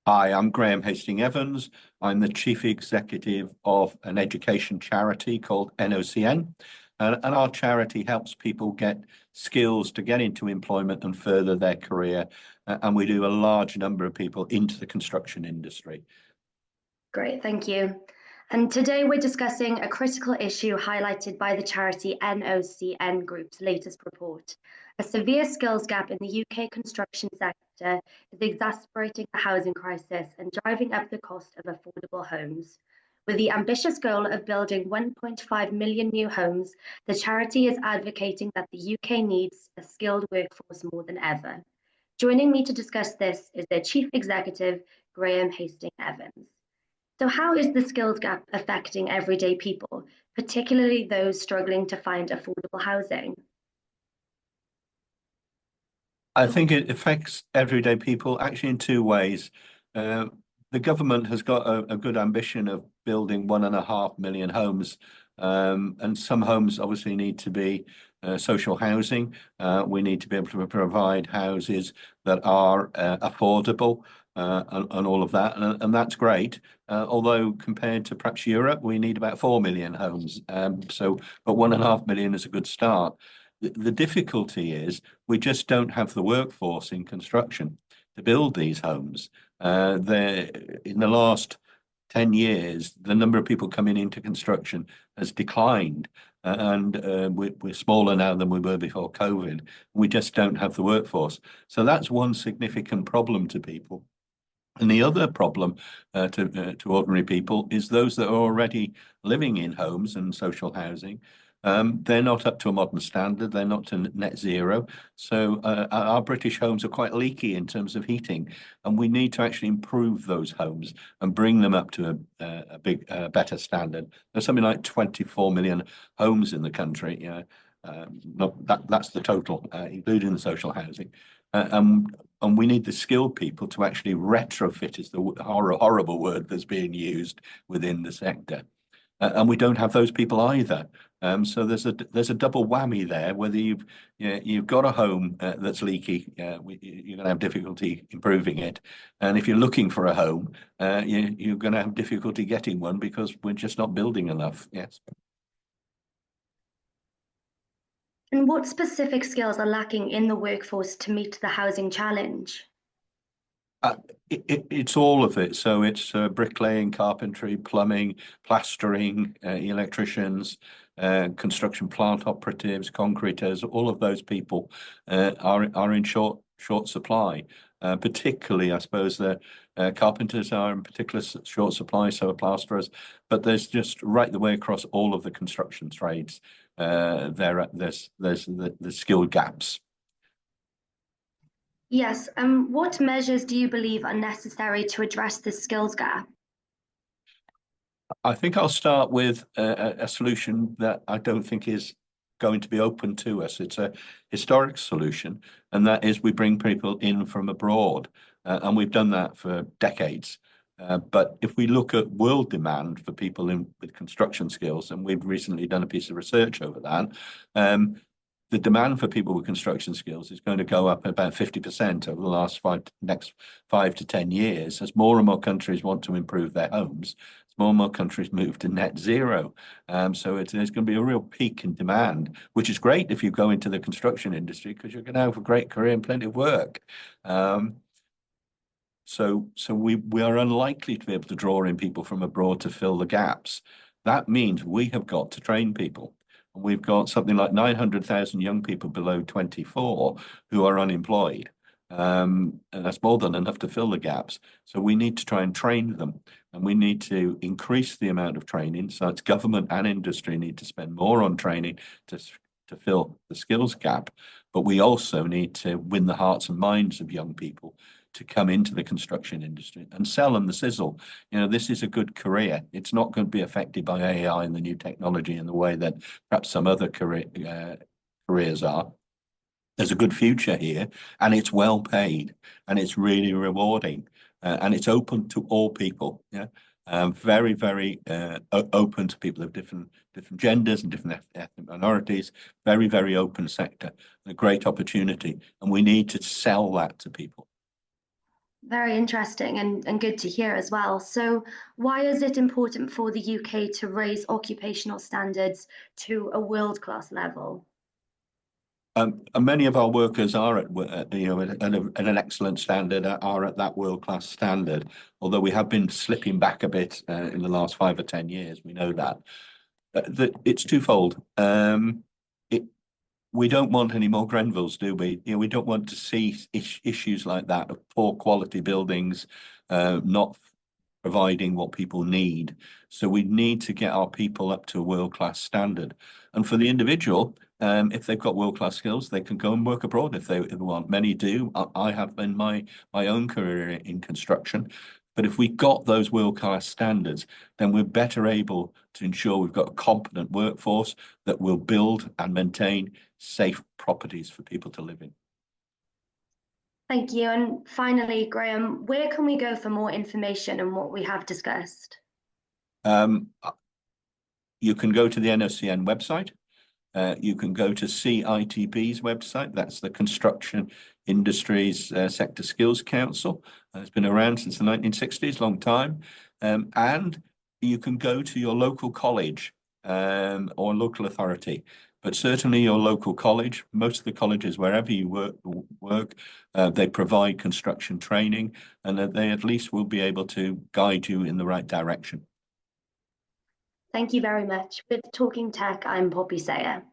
Hi, I'm Graham Hastings-Evans. I'm the Chief Executive of an education charity called NOCN. And our charity helps people get skills to get into employment and further their career. And we do a large number of people into the construction industry. Great, thank you. And today we're discussing a critical issue highlighted by the charity NOCN Group's latest report. A severe skills gap in the UK construction sector is exacerbating the housing crisis and driving up the cost of affordable homes. With the ambitious goal of building 1.5 million new homes, the charity is advocating that the UK needs a skilled workforce more than ever. Joining me to discuss this is their Chief Executive, Graham Hastings-Evans. So how is the skills gap affecting everyday people, particularly those struggling to find affordable housing? I think it affects everyday people actually in two ways. Uh, the government has got a good ambition of building 1.5 million homes, and some homes obviously need to be social housing. We need to be able to provide houses that are affordable and all of that, and that's great. Although compared to perhaps Europe, we need about 4 million homes. But 1.5 million is a good start. The difficulty is we just don't have the workforce in construction to build these homes. In the last 10 years, the number of people coming into construction has declined, and we're smaller now than we were before COVID. We just don't have the workforce. So that's one significant problem to people. And the other problem to ordinary people is those that are already living in homes and social housing. They're not up to a modern standard. They're not to net zero. So our British homes are quite leaky in terms of heating, and we need to actually improve those homes and bring them up to a better standard. There's something like 24 million homes in the country. That's the total, including the social housing. And we need the skilled people to actually retrofit, is the horrible word that's being used within the sector. And we don't have those people either. So there's a double whammy there. Whether you've got a home that's leaky, you're going to have difficulty improving it, and if you're looking for a home, you're going to have difficulty getting one because we're just not building enough. Yes. And what specific skills are lacking in the workforce to meet the housing challenge? It's all of it. So it's bricklaying, carpentry, plumbing, plastering, electricians, construction plant operatives, concreters. All of those people are in short supply. Particularly, I suppose the carpenters are in particular short supply, so are plasterers. But there's just right the way across all of the construction trades. There's the skill gaps. Yes, what measures do you believe are necessary to address this skills gap? I think I'll start with a solution that I don't think is going to be open to us. It's a historic solution, and that is we bring people in from abroad, and we've done that for decades. But if we look at world demand for people with construction skills, and we've recently done a piece of research over that, the demand for people with construction skills is going to go up about 50% over the next 5 to 10 years as more and more countries want to improve their homes. As more and more countries move to net zero. So there's going to be a real peak in demand, which is great if you go into the construction industry because you're going to have a great career and plenty of work. So we are unlikely to be able to draw in people from abroad to fill the gaps. That means we have got to train people. We've got something like 900,000 young people below 24 who are unemployed. And that's more than enough to fill the gaps. So we need to try and train them. And we need to increase the amount of training. So it's government and industry need to spend more on training to fill the skills gap. But we also need to win the hearts and minds of young people to come into the construction industry and sell them the sizzle. This is a good career. It's not going to be affected by AI and the new technology in the way that perhaps some other careers are. There's a good future here, and it's well paid, and it's really rewarding, and it's open to all people. Yeah, very, very open to people of different genders and different ethnic minorities. Very, very open sector, a great opportunity, and we need to sell that to people. Very interesting and good to hear as well. So, why is it important for the UK to raise occupational standards to a world-class level? And many of our workers are at an excellent standard, are at that world-class standard. Although we have been slipping back a bit in the last 5 or 10 years, we know that. It's twofold. It We don't want any more Grenvilles, do we? We don't want to see issues like that of poor quality buildings, not providing what people need. So we need to get our people up to a world-class standard. And for the individual, if they've got world-class skills, they can go and work abroad if they want. Many do. I have in my own career in construction. But if we got those world-class standards, then we're better able to ensure we've got a competent workforce that will build and maintain safe properties for people to live in. Thank you. And finally, Graham, where can we go for more information on what we have discussed? Um, you can go to the NOCN website. You can go to CITB's website. That's the Construction Industries Sector Skills Council. It's been around since the 1960s, long time. And you can go to your local college or local authority. But certainly your local college, most of the colleges, wherever you work, they provide construction training, and that they at least will be able to guide you in the right direction. Thank you very much. With Talking Tech, I'm Poppy Sayer.